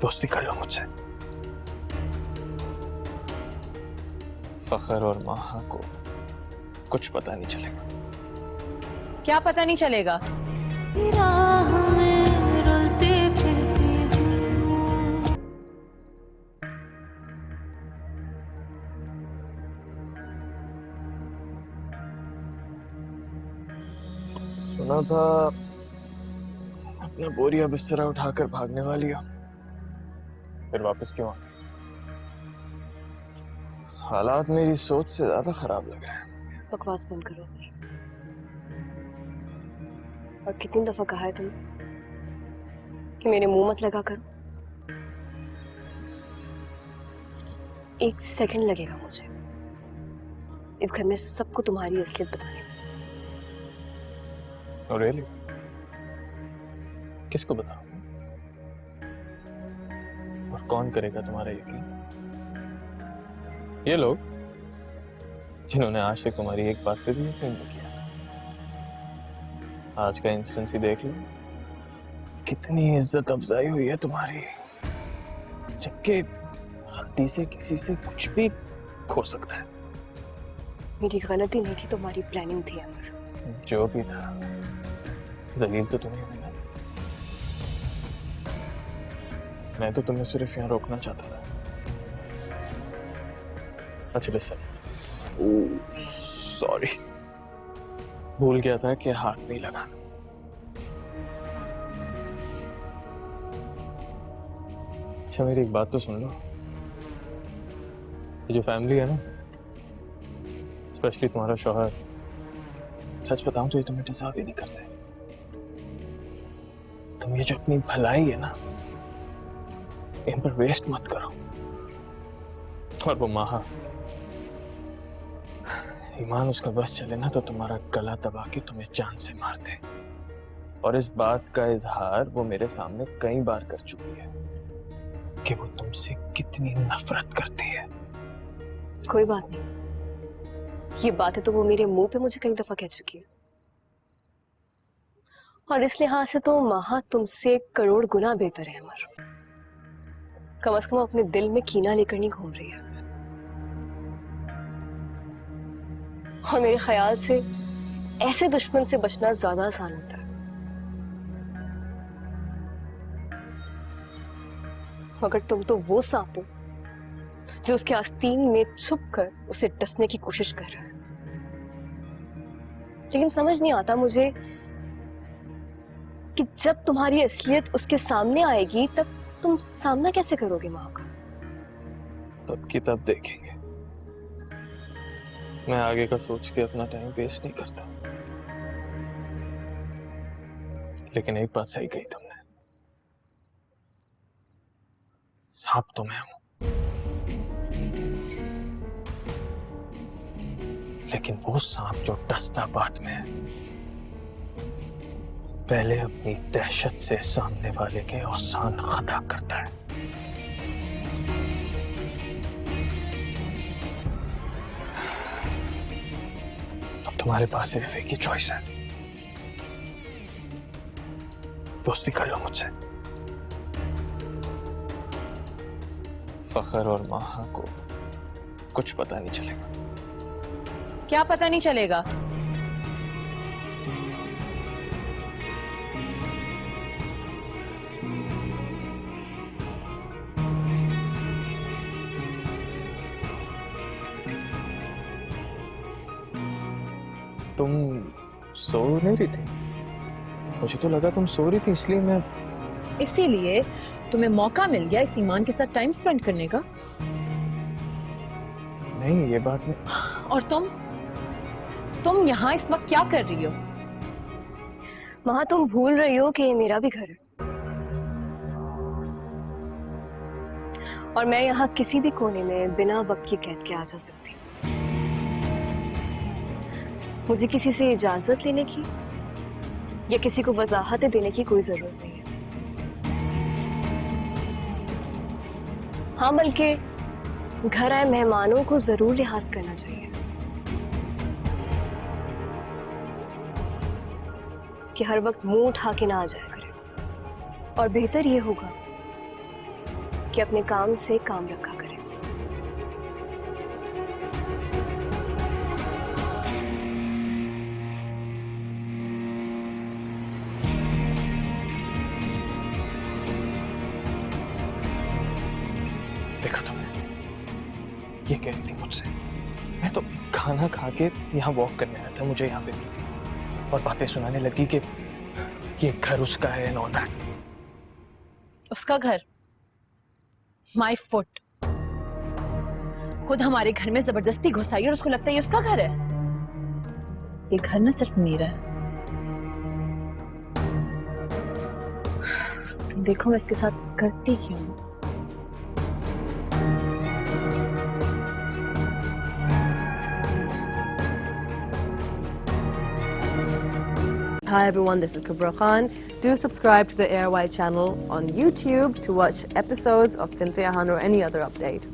दोस्ती कर लो मुझसे। फखर और माहा को कुछ पता नहीं चलेगा। क्या पता नहीं चलेगा? राह में रुलते फिरते सुना था अपना बोरिया बिस्तरा उठाकर भागने वाली हो, फिर वापस क्यों आ गई? हालात मेरी सोच से ज्यादा खराब लग रहे हैं। बकवास बंद करो। और कितनी दफा कहा है तुमने कि मेरे मुंह मत लगा करो। 1 सेकंड लगेगा मुझे इस घर में सबको तुम्हारी असलियत बताने में। और रियली किसको बताऊं? और कौन करेगा तुम्हारा यकीन? ये लोग जिन्होंने आज तक तुम्हारी एक बात पे भी यकीन नहीं किया। आज का इंस्टेंस ही देख लो, कितनी इज्जत अफजाई हुई है तुम्हारी, जबकि गलती से किसी से कुछ भी हो सकता है। मेरी गलती नहीं थी, तुम्हारी प्लानिंग थी अमर। जो भी था, जलील तो तुम्हें हुई ना। मैं तो तुम्हें सिर्फ यहाँ रोकना चाहता था। अच्छा लिसन, सॉरी, भूल गया था कि हाथ नहीं लगाना। अच्छा मेरी एक बात तो सुन लो, ये जो फैमिली है ना, स्पेशली तुम्हारा शौहर, सच बताऊं तो ये तुम्हें डिजर्व ही नहीं करते। तुम ये जो अपनी भलाई है ना, इन पर वेस्ट मत करो। और वो माहा, ईमान उसका बस चले ना तो तुम्हारा गला दबा के तुम्हें जान से मार दे। और इस बात का इजहार वो मेरे सामने कई बार कर चुकी है कि वो तुमसे कितनी नफरत करती है। कोई बात नहीं, ये बातें तो वो मेरे मुंह पे मुझे कई दफा कह चुकी है। और इस लिहाज से तो माहा तुमसे करोड़ गुना बेहतर है अमर। कम से कम अपने दिल में कीना लेकर नहीं घूम रही है। और मेरे ख्याल से ऐसे दुश्मन से बचना ज्यादा आसान होता है। मगर तुम तो वो सांप हो जो उसके आस्तीन में छुपकर उसे डसने की कोशिश कर रहा है। लेकिन समझ नहीं आता मुझे कि जब तुम्हारी असलियत उसके सामने आएगी तब तुम सामना कैसे करोगे माँ का? तब की तब देखेंगे। मैं आगे का सोच के अपना टाइम वेस्ट नहीं करता। लेकिन एक बात सही कही तुमने, सांप तो मैं हूं, लेकिन वो सांप जो डसता बात में है, पहले अपनी दहशत से सामने वाले के औसान खता करता है। अब तुम्हारे पास सिर्फ एक ही चॉइस है, दोस्ती कर लो मुझसे। फखर और माहा को कुछ पता नहीं चलेगा। क्या पता नहीं चलेगा? तुम सो नहीं रही थी? मुझे तो लगा तुम सो रही थी, इसलिए मैं। इसीलिए तुम्हें मौका मिल गया इस ईमान के साथ टाइम स्पेंड करने का। नहीं, ये बात नहीं। और तुम यहाँ इस वक्त क्या कर रही हो? माँ तुम भूल रही हो कि ये मेरा भी घर है और मैं यहाँ किसी भी कोने में बिना वक्त की कैद के आ जा सकती हूँ। मुझे किसी से इजाजत लेने की या किसी को वजाहतें देने की कोई जरूरत नहीं है। हाँ, बल्कि घर आए मेहमानों को जरूर लिहाज करना चाहिए कि हर वक्त मुंह उठा के ना आ जाया करें। और बेहतर ये होगा कि अपने काम से काम रखा करें। देखा तुमने, ये कह रही थी मुझसे, मैं तो खाना खा के यहाँ वॉक करने आया था, मुझे यहाँ पे मिली थी और बातें सुनाने लगी कि ये घर उसका है एंड ऑल दैट। उसका घर, माई फुट, खुद हमारे घर में जबरदस्ती घुसाई और उसको लगता है ये उसका घर है। ये घर ना सिर्फ मेरा है। तुम देखो मैं इसके साथ करती क्यों हूं। Hi everyone, this is Kubra Khan. Do subscribe to the ARY channel on YouTube to watch episodes of Cynthia Han or any other update.